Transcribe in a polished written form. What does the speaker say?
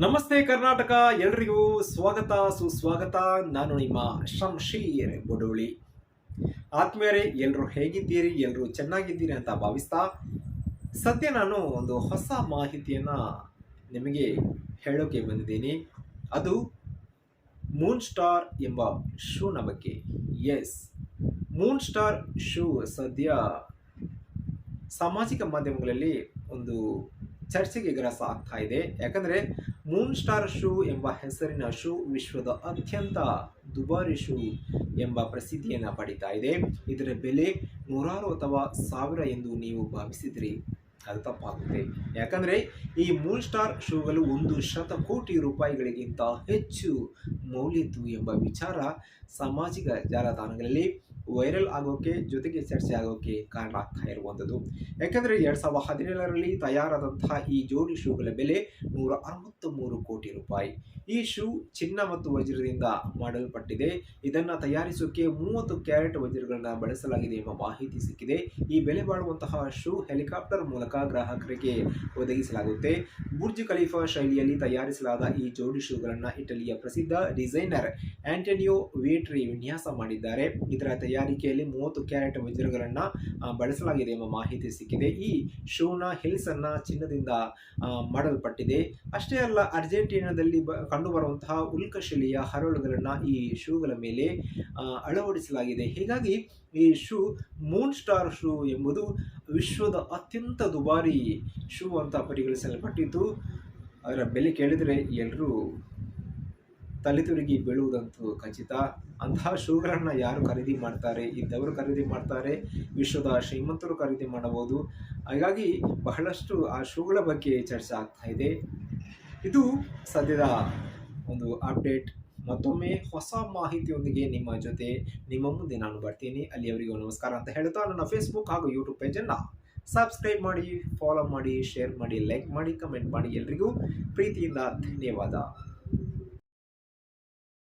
ನಮಸ್ತೆ ಕರ್ನಾಟಕ, ಎಲ್ರಿಗೂ ಸ್ವಾಗತ ಸುಸ್ವಾಗತ. ನಾನು ನಿಮ್ಮ ಶಂಶೀರ್ ಬುಡೋಳಿ. ಆತ್ಮೀಯರೇ, ಎಲ್ಲರೂ ಹೇಗಿದ್ದೀರಿ? ಎಲ್ಲರೂ ಚೆನ್ನಾಗಿದ್ದೀರಿ ಅಂತ ಭಾವಿಸ್ತಾ ಸದ್ಯ ನಾನು ಒಂದು ಹೊಸ ಮಾಹಿತಿಯನ್ನ ನಿಮಗೆ ಹೇಳೋಕೆ ಬಂದಿದ್ದೀನಿ. ಅದು ಮೂನ್ ಸ್ಟಾರ್ ಎಂಬ ಶೂನ ಬಗ್ಗೆ. ಎಸ್, ಮೂನ್ ಸ್ಟಾರ್ ಶೂ ಸದ್ಯ ಸಾಮಾಜಿಕ ಮಾಧ್ಯಮಗಳಲ್ಲಿ ಒಂದು ಚರ್ಚೆಗೆ ಗ್ರಾಸ ಆಗ್ತಾ ಇದೆ. ಯಾಕಂದರೆ ಮೂನ್ ಸ್ಟಾರ್ ಶೂ ಎಂಬ ಹೆಸರಿನ ಶೂ ವಿಶ್ವದ ಅತ್ಯಂತ ದುಬಾರಿ ಶೂ ಎಂಬ ಪ್ರಸಿದ್ಧಿಯನ್ನು ಪಡೀತಾ ಇದೆ. ಇದರ ಬೆಲೆ ನೂರಾರು ಅಥವಾ ಸಾವಿರ ಎಂದು ನೀವು ಭಾವಿಸಿದ್ರಿ, ಅದು ತಪ್ಪಾಗುತ್ತೆ. ಯಾಕಂದರೆ ಈ ಮೂನ್ ಸ್ಟಾರ್ ಶೂಗಳು 100 ರೂಪಾಯಿಗಳಿಗಿಂತ ಹೆಚ್ಚು ಮೌಲ್ಯದ್ದು ಎಂಬ ವಿಚಾರ ಸಾಮಾಜಿಕ ಜಾಲತಾಣಗಳಲ್ಲಿ ವೈರಲ್ ಆಗೋಕ್ಕೆ, ಜೊತೆಗೆ ಚರ್ಚೆ ಆಗೋಕ್ಕೆ ಕಾರಣ ಆಗ್ತಾ ಇರುವಂಥದ್ದು. ಯಾಕಂದರೆ 2017ರಲ್ಲಿ ತಯಾರಾದಂತಹ ಈ ಜೋಡಿ ಶೂಗಳ ಬೆಲೆ 163 ಕೋಟಿ ರೂಪಾಯಿ. ಈ ಶೂ ಚಿನ್ನ ಮತ್ತು ವಜ್ರದಿಂದ ಮಾಡಲ್ಪಟ್ಟಿದೆ. ಇದನ್ನು ತಯಾರಿಸೋಕೆ 30 ಕ್ಯಾರೆಟ್ ವಜ್ರಗಳನ್ನು ಬಳಸಲಾಗಿದೆ ಎಂಬ ಮಾಹಿತಿ ಸಿಕ್ಕಿದೆ. ಈ ಬೆಲೆ ಬಾಳುವಂತಹ ಶೂ ಹೆಲಿಕಾಪ್ಟರ್ ಮೂಲಕ ಗ್ರಾಹಕರಿಗೆ ಒದಗಿಸಲಾಗುತ್ತೆ. ಬುರ್ಜ್ ಖಲೀಫಾ ಶೈಲಿಯಲ್ಲಿ ತಯಾರಿಸಲಾದ ಈ ಜೋಡಿ ಶೂಗಳನ್ನು ಇಟಲಿಯ ಪ್ರಸಿದ್ಧ ಡಿಸೈನರ್ ಆಂಟೋನಿಯೋ ವಿಯೆಟ್ರಿ ವಿನ್ಯಾಸ ಮಾಡಿದ್ದಾರೆ. ಇದರ ತಯಾರಿಕೆಯಲ್ಲಿ 30 ಕ್ಯಾರೆಟ್ ವಜ್ರಗಳನ್ನು ಬಳಸಲಾಗಿದೆ ಎಂಬ ಮಾಹಿತಿ ಸಿಕ್ಕಿದೆ. ಈ ಶೂನ ಹಿಲ್ಸ್ ಅನ್ನ ಚಿನ್ನದಿಂದ ಮಾಡಲ್ಪಟ್ಟಿದೆ. ಅಷ್ಟೇ ಅಲ್ಲ, ಅರ್ಜೆಂಟೀನಾದಲ್ಲಿ ಕಂಡುಬರುವಂತಹ ಉಲ್ಕಶಿಲೆಯ ಹರಳುಗಳನ್ನು ಈ ಶೂಗಳ ಮೇಲೆ ಅಳವಡಿಸಲಾಗಿದೆ. ಹೀಗಾಗಿ ಈ ಶೂ ಮೂನ್ ಸ್ಟಾರ್ ಶೂ ಎಂಬುದು ವಿಶ್ವದ ಅತ್ಯಂತ ದುಬಾರಿ ಶೂ ಅಂತ ಪರಿಗಣಿಸಲ್ಪಟ್ಟಿದ್ದು. ಅದರ ಬೆಲೆ ಕೇಳಿದರೆ ಎಲ್ಲರೂ ತಲೆತುರುಗಿ ಬೀಳುವುದಂತೂ ಖಚಿತ. ಅಂತಹ ಶೂಗಳನ್ನು ಯಾರು ಖರೀದಿ ಮಾಡ್ತಾರೆ? ಇದ್ದವರು ಖರೀದಿ ಮಾಡ್ತಾರೆ, ವಿಶ್ವದ ಶ್ರೀಮಂತರು ಖರೀದಿ ಮಾಡಬಹುದು. ಹಾಗಾಗಿ ಬಹಳಷ್ಟು ಆ ಶೂಗಳ ಬಗ್ಗೆ ಚರ್ಚೆ ಆಗ್ತಾ ಇದೆ. ಇದು ಸದ್ಯದ ಒಂದು ಅಪ್ಡೇಟ್. ಮತ್ತೊಮ್ಮೆ ಹೊಸ ಮಾಹಿತಿಯೊಂದಿಗೆ ನಿಮ್ಮ ಮುಂದೆ ನಾನು ಬರ್ತೀನಿ. ಅಲ್ಲಿಯವರೆಗೂ ನಮಸ್ಕಾರ ಅಂತ ಹೇಳ್ತಾ, ನನ್ನ ಫೇಸ್ಬುಕ್ ಹಾಗೂ ಯೂಟ್ಯೂಬ್ ಪೇಜನ್ನು ಸಬ್ಸ್ಕ್ರೈಬ್ ಮಾಡಿ, ಫಾಲೋ ಮಾಡಿ, ಶೇರ್ ಮಾಡಿ, ಲೈಕ್ ಮಾಡಿ, ಕಮೆಂಟ್ ಮಾಡಿ. ಎಲ್ರಿಗೂ ಪ್ರೀತಿಯಿಂದ ಧನ್ಯವಾದ.